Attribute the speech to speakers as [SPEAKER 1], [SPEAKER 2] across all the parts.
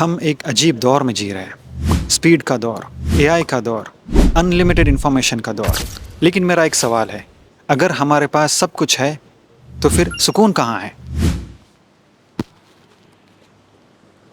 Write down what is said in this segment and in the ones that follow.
[SPEAKER 1] ہم ایک عجیب دور میں جی رہے ہیں، اسپیڈ کا دور، اے آئی کا دور، ان لمیٹڈ انفارمیشن کا دور۔ لیکن میرا ایک سوال ہے، اگر ہمارے پاس سب کچھ ہے تو پھر سکون کہاں ہے؟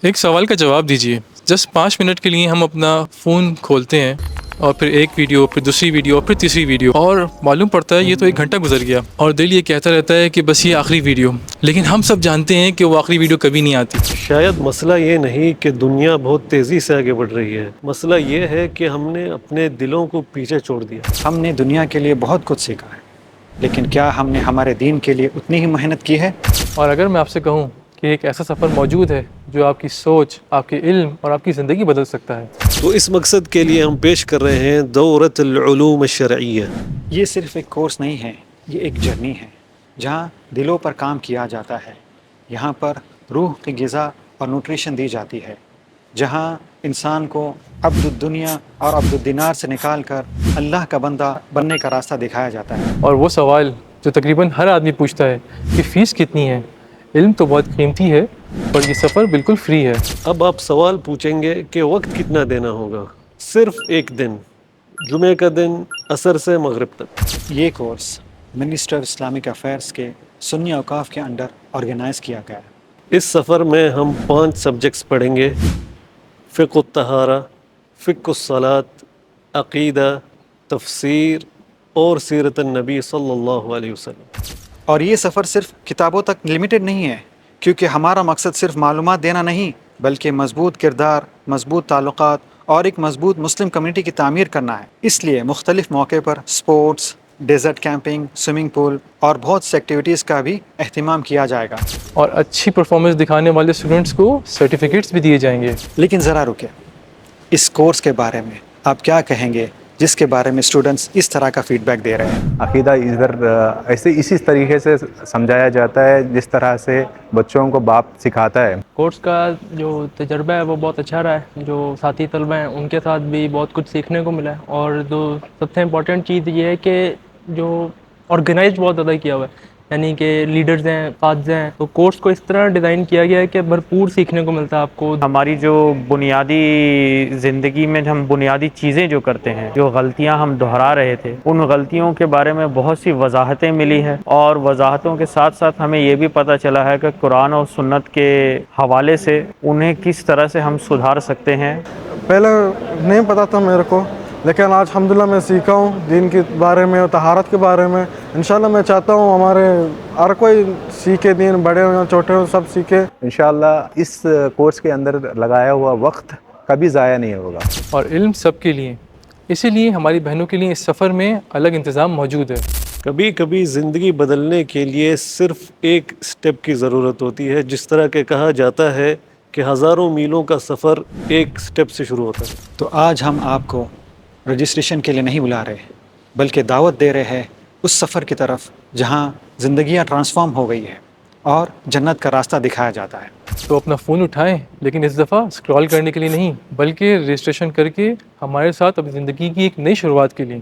[SPEAKER 2] ایک سوال کا جواب دیجیے۔ جسٹ 5 منٹ کے لیے ہم اپنا فون کھولتے ہیں اور پھر ایک ویڈیو، پھر دوسری ویڈیو، پھر تیسری ویڈیو، اور معلوم پڑتا ہے یہ تو 1 گھنٹہ گزر گیا، اور دل یہ کہتا رہتا ہے کہ بس یہ آخری ویڈیو، لیکن ہم سب جانتے ہیں کہ وہ آخری ویڈیو کبھی نہیں آتی۔
[SPEAKER 3] شاید مسئلہ یہ نہیں کہ دنیا بہت تیزی سے آگے بڑھ رہی ہے، مسئلہ یہ ہے کہ ہم نے اپنے دلوں کو پیچھے چھوڑ دیا۔
[SPEAKER 1] ہم نے دنیا کے لیے بہت کچھ سیکھا ہے، لیکن کیا ہم نے ہمارے دین کے لیے اتنی ہی محنت کی ہے؟
[SPEAKER 2] اور اگر میں آپ سے کہوں کہ ایک ایسا سفر موجود ہے جو آپ کی سوچ، آپ کے علم اور آپ کی زندگی بدل سکتا ہے،
[SPEAKER 3] تو اس مقصد کے لیے ہم پیش کر رہے ہیں دورۃ العلوم الشرعیہ۔
[SPEAKER 1] یہ صرف ایک کورس نہیں ہے، یہ ایک جرنی ہے جہاں دلوں پر کام کیا جاتا ہے۔ یہاں پر روح کی غذا اور نیوٹریشن دی جاتی ہے، جہاں انسان کو عبد الدنیا اور عبد الدینار سے نکال کر اللہ کا بندہ بننے کا راستہ دکھایا جاتا ہے۔
[SPEAKER 2] اور وہ سوال جو تقریباً ہر آدمی پوچھتا ہے کہ فیس کتنی ہے؟ علم تو بہت قیمتی ہے، پر یہ سفر بالکل فری ہے۔
[SPEAKER 3] اب آپ سوال پوچھیں گے کہ وقت کتنا دینا ہوگا؟ صرف 1 دن، جمعہ کا دن عصر سے مغرب تک۔
[SPEAKER 1] یہ course minister of Islamic affairs کے سنی اوقاف کے انڈر آرگنائز کیا گیا ہے۔
[SPEAKER 3] اس سفر میں ہم 5 سبجیکٹس پڑھیں گے: فقہ الطہارہ، فقہ الصلاۃ، عقیدہ، تفسیر اور سیرت النبی صلی اللہ علیہ وسلم۔
[SPEAKER 1] اور یہ سفر صرف کتابوں تک لمیٹڈ نہیں ہے، کیونکہ ہمارا مقصد صرف معلومات دینا نہیں، بلکہ مضبوط کردار، مضبوط تعلقات اور ایک مضبوط مسلم کمیونٹی کی تعمیر کرنا ہے۔ اس لیے مختلف موقع پر sports, desert camping, swimming pool اور بہت سی ایکٹیویٹیز کا بھی اہتمام کیا جائے گا۔
[SPEAKER 2] اور اچھی پرفارمنس دکھانے والے اسٹوڈنٹس کو سرٹیفکیٹس بھی دیے جائیں گے۔
[SPEAKER 1] لیکن ذرا رکے، اس کورس کے بارے میں آپ کیا کہیں گے جس کے بارے میں اسٹوڈنٹس اس طرح کا فیڈ بیک دے رہے ہیں؟
[SPEAKER 4] عقیدہ ادھر اسی طریقے سے سمجھایا جاتا ہے جس طرح سے بچوں کو باپ سکھاتا ہے۔
[SPEAKER 5] کورس کا جو تجربہ ہے وہ بہت اچھا رہا ہے، جو ساتھی طلبہ ہیں ان کے ساتھ بھی بہت کچھ سیکھنے کو ملا ہے، اور جو سب سے امپورٹنٹ چیز یہ ہے کہ جو آرگنائزڈ بہت زیادہ کیا ہوا ہے، یعنی کہ لیڈرز ہیں، اساتذہ ہیں، تو کورس کو اس طرح ڈیزائن کیا گیا ہے کہ بھرپور سیکھنے کو ملتا ہے آپ کو۔
[SPEAKER 6] ہماری جو بنیادی زندگی میں ہم بنیادی چیزیں جو کرتے ہیں، جو غلطیاں ہم دہرا رہے تھے، ان غلطیوں کے بارے میں بہت سی وضاحتیں ملی ہیں، اور وضاحتوں کے ساتھ ساتھ ہمیں یہ بھی پتہ چلا ہے کہ قرآن اور سنت کے حوالے سے انہیں کس طرح سے ہم سدھار سکتے ہیں۔
[SPEAKER 7] پہلے نہیں پتا تھا میرے کو، لیکن آج الحمدللہ میں سیکھا ہوں دین کے بارے میں اور طہارت کے بارے میں۔ انشاءاللہ میں چاہتا ہوں ہمارے ہر کوئی سیکھے، دین بڑے ہوں یا چھوٹے ہوں سب سیکھے۔
[SPEAKER 4] انشاءاللہ اس کورس کے اندر لگایا ہوا وقت کبھی ضائع نہیں ہوگا۔
[SPEAKER 2] اور علم سب کے لیے، اسی لیے ہماری بہنوں کے لیے اس سفر میں الگ انتظام موجود ہے۔
[SPEAKER 3] کبھی کبھی زندگی بدلنے کے لیے صرف ایک سٹیپ کی ضرورت ہوتی ہے، جس طرح کہ کہا جاتا ہے کہ ہزاروں میلوں کا سفر ایک سٹیپ سے شروع ہوتا ہے۔
[SPEAKER 1] تو آج ہم آپ کو رجسٹریشن کے لیے نہیں بلا رہے، بلکہ دعوت دے رہے ہیں اس سفر کی طرف جہاں زندگیاں ٹرانسفارم ہو گئی ہے اور جنت کا راستہ دکھایا جاتا ہے۔
[SPEAKER 2] تو اپنا فون اٹھائیں، لیکن اس دفعہ اسکرال کرنے کے لیے نہیں، بلکہ رجسٹریشن کر کے ہمارے ساتھ اپنی زندگی کی ایک نئی شروعات کے لیے